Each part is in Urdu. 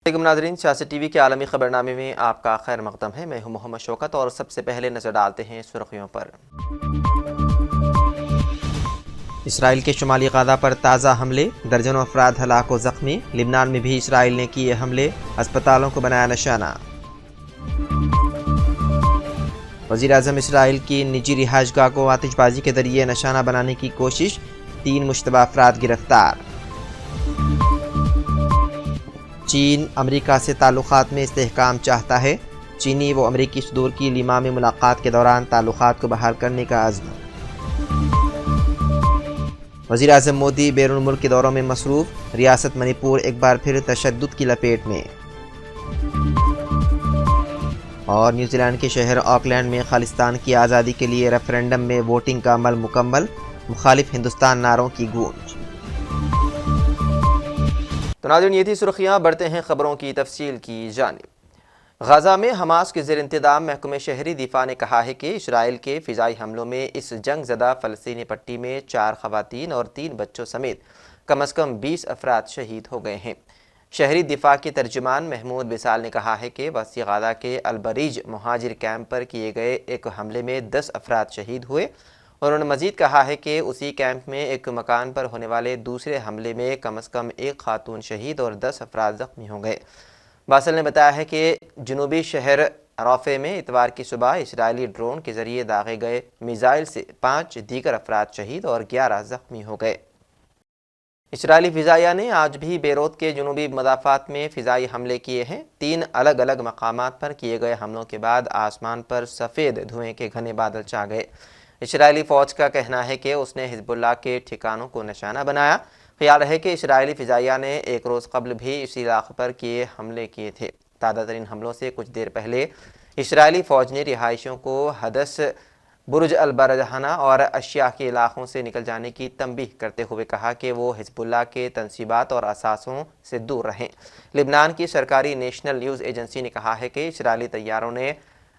السلام ناظرین، سیاست ٹی وی کے عالمی خبرنامے میں آپ کا خیر مقدم ہے۔ میں ہوں محمد شوکت اور سب سے پہلے نظر ڈالتے ہیں سرخیوں پر۔ اسرائیل کے شمالی غزہ پر تازہ حملے، درجنوں افراد ہلاک و زخمی۔ لبنان میں بھی اسرائیل نے کیے حملے، اسپتالوں کو بنایا نشانہ۔ وزیراعظم اسرائیل کی نجی رہائش گاہ کو آتش بازی کے ذریعے نشانہ بنانے کی کوشش، 3 مشتبہ افراد گرفتار۔ چین امریکہ سے تعلقات میں استحکام چاہتا ہے، چینی و امریکی صدور کی لیما میں ملاقات کے دوران تعلقات کو بحال کرنے کا عزم۔ وزیراعظم مودی بیرون ملک کے دوروں میں مصروف، ریاست منی پور ایک بار پھر تشدد کی لپیٹ میں۔ اور نیوزی لینڈ کے شہر آکلینڈ میں خالصتان کی آزادی کے لیے ریفرنڈم میں ووٹنگ کا عمل مکمل، مخالف ہندوستان نعروں کی گونج۔ تو ناظرین، یہ تھی سرخیاں، بڑھتے ہیں خبروں کی تفصیل کی جانب۔ غزہ میں حماس کے زیر انتظام محکمہ شہری دفاع نے کہا ہے کہ اسرائیل کے فضائی حملوں میں اس جنگ زدہ فلسطینی پٹی میں 4 خواتین اور 3 بچوں سمیت کم از کم 20 افراد شہید ہو گئے ہیں۔ شہری دفاع کے ترجمان محمود وصال نے کہا ہے کہ وسطی غزہ کے البریج مہاجر کیمپ پر کیے گئے ایک حملے میں 10 افراد شہید ہوئے۔ انہوں نے مزید کہا ہے کہ اسی کیمپ میں ایک مکان پر ہونے والے دوسرے حملے میں کم از کم 1 خاتون شہید اور 10 افراد زخمی ہو گئے۔ واصل نے بتایا ہے کہ جنوبی شہر رافع میں اتوار کی صبح اسرائیلی ڈرون کے ذریعے داغے گئے میزائل سے 5 دیگر افراد شہید اور 11 زخمی ہو گئے۔ اسرائیلی فضائیہ نے آج بھی بیروت کے جنوبی مضافات میں فضائی حملے کیے ہیں۔ 3 الگ الگ مقامات پر کیے گئے حملوں کے بعد آسمان پر سفید دھوئیں کے گھنے بادل چھا گئے۔ اسرائیلی فوج کا کہنا ہے کہ اس نے حزب اللہ کے ٹھکانوں کو نشانہ بنایا۔ خیال ہے کہ اسرائیلی فضائیہ نے ایک روز قبل بھی اسی علاقے پر حملے کیے تھے۔ تازہ ترین حملوں سے کچھ دیر پہلے اسرائیلی فوج نے رہائشیوں کو حدث، برج البرجحانہ اور اشیاء کے علاقوں سے نکل جانے کی تنبیہ کرتے ہوئے کہا کہ وہ حزب اللہ کے تنصیبات اور اثاثوں سے دور رہیں۔ لبنان کی سرکاری نیشنل نیوز ایجنسی نے کہا ہے کہ اسرائیلی طیاروں نے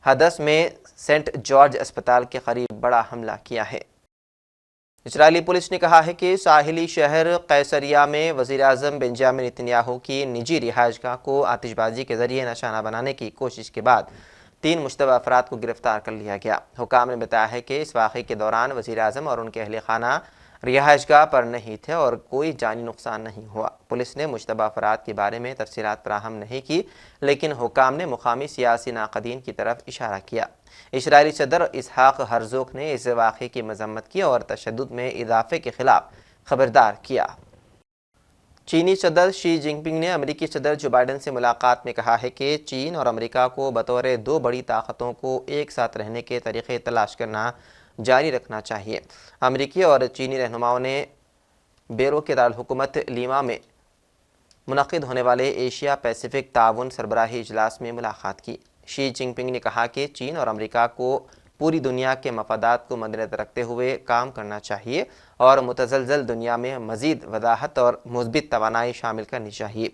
حدث میں سینٹ جارج اسپتال کے قریب بڑا حملہ کیا ہے۔ اسرائیلی پولیس نے کہا ہے کہ ساحلی شہر قیصریہ میں وزیراعظم بنجامن نتنیاہو کی نجی رہائش گاہ کو آتش بازی کے ذریعے نشانہ بنانے کی کوشش کے بعد 3 مشتبہ افراد کو گرفتار کر لیا گیا۔ حکام نے بتایا ہے کہ اس واقعے کے دوران وزیراعظم اور ان کے اہل خانہ رہائش گاہ پر نہیں تھے اور کوئی جانی نقصان نہیں ہوا۔ پولیس نے مشتبہ افراد کے بارے میں تفصیلات فراہم نہیں کی، لیکن حکام نے مقامی سیاسی ناقدین کی طرف اشارہ کیا۔ اسرائیلی صدر اسحاق ہرزوگ نے اس واقعے کی مذمت کی اور تشدد میں اضافے کے خلاف خبردار کیا۔ چینی صدر شی جن پنگ نے امریکی صدر جو بائیڈن سے ملاقات میں کہا ہے کہ چین اور امریکہ کو بطور 2 بڑی طاقتوں کو ایک ساتھ رہنے کے طریقے تلاش کرنا جاری رکھنا چاہیے۔ امریکی اور چینی رہنماؤں نے بیرو کے دارالحکومت لیما میں منعقد ہونے والے ایشیا پیسیفک تعاون سربراہی اجلاس میں ملاقات کی۔ شی جن پنگ نے کہا کہ چین اور امریکہ کو پوری دنیا کے مفادات کو مدنظر رکھتے ہوئے کام کرنا چاہیے اور متزلزل دنیا میں مزید وضاحت اور مثبت توانائی شامل کرنی چاہیے۔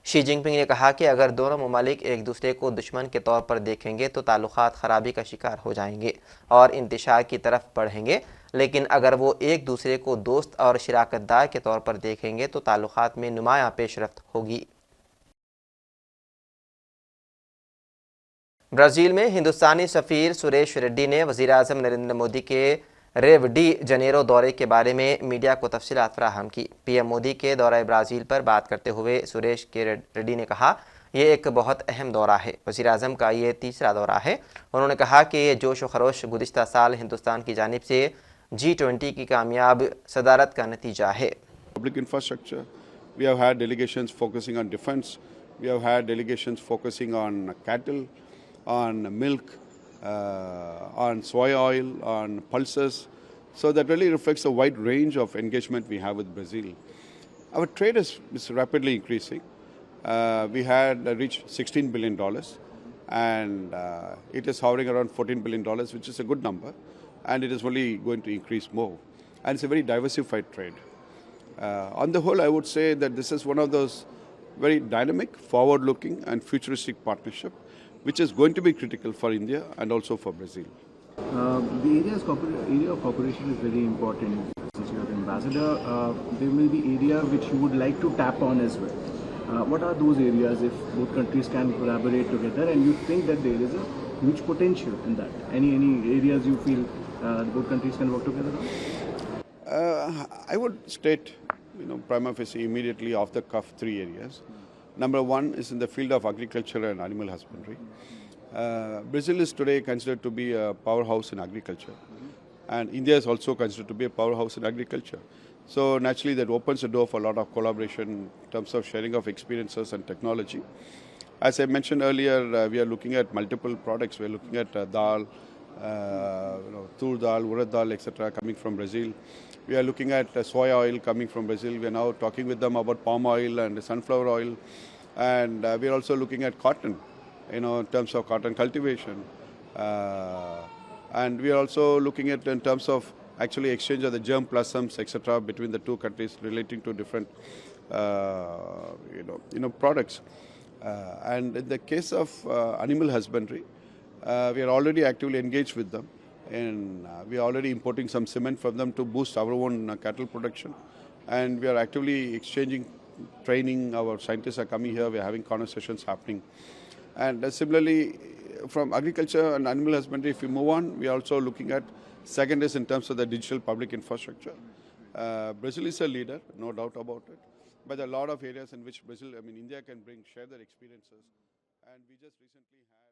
شی جن پنگ نے کہا کہ اگر دونوں ممالک ایک دوسرے کو دشمن کے طور پر دیکھیں گے تو تعلقات خرابی کا شکار ہو جائیں گے اور انتشار کی طرف بڑھیں گے، لیکن اگر وہ ایک دوسرے کو دوست اور شراکت دار کے طور پر دیکھیں گے تو تعلقات میں نمایاں پیش رفت ہوگی۔ برازیل میں ہندوستانی سفیر سریش ریڈی نے وزیراعظم نریندر مودی کے ریو ڈی جنیرو دورے کے بارے میں میڈیا کو تفصیلات فراہم کی۔ پی ایم مودی کے دورہ برازیل پر بات کرتے ہوئے سریش کے ریڈی نے کہا، یہ ایک بہت اہم دورہ ہے، وزیراعظم کا یہ 3را دورہ ہے۔ انہوں نے کہا کہ یہ جوش و خروش گزشتہ سال ہندوستان کی جانب سے G20 کی کامیاب صدارت کا نتیجہ ہے۔ Public infrastructure, we have had delegations focusing on defense, we have had delegations focusing on cattle, on milk, on soy oil, on pulses. So that really reflects a wide range of engagement we have with Brazil. Our trade is rapidly increasing. We had reached $16 billion and it is hovering around $14 billion, which is a good number, and it is only going to increase more. And it's a very diversified trade. On the whole, I would say that this is one of those very dynamic, forward-looking and futuristic partnership, which is going to be critical for India and also for Brazil. The area of cooperation is very important, since you are ambassador. There may be area which you would like to tap on as well. What are those areas if both countries can collaborate together, and you think that there is a huge potential in that? Any areas you feel both countries can work together on? I would state, prima facie immediately off the cuff 3 areas. Number 1 is in the field of agriculture and animal husbandry. Brazil is today considered to be a powerhouse in agriculture, and India is also considered to be a powerhouse in agriculture. So naturally that opens the door for a lot of collaboration in terms of sharing of experiences and technology. As I mentioned earlier, we are looking at multiple products. We are looking at dal, tur dal, urad dal, etc. coming from Brazil. We are looking at soy oil coming from Brazil. We are now talking with them about palm oil and sunflower oil. And we are also looking at cotton, in terms of cotton cultivation. And we are also looking at in terms of actually exchange of the germ plasms, etc. between the 2 countries relating to different, products. And in the case of animal husbandry, we are already actively engaged with them. And we are already importing some cement from them to boost our own cattle production. And we are actively exchanging training. Our scientists are coming here. We are having conversations happening. And similarly, from agriculture and animal husbandry, if we move on, we are also looking at second is in terms of the digital public infrastructure. Brazil is a leader, no doubt about it. But there are a lot of areas in which India can share their experiences. And we just recently had...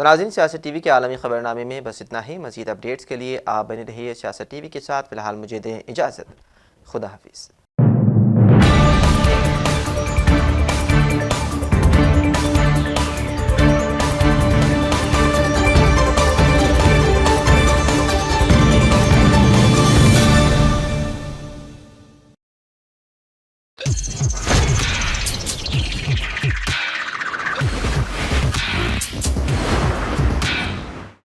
تو ناظرین، سیاست ٹی وی کے عالمی خبرنامے میں بس اتنا ہی۔ مزید اپڈیٹس کے لیے آپ بنے رہیے سیاست ٹی وی کے ساتھ۔ فی الحال مجھے دیں اجازت، خدا حافظ۔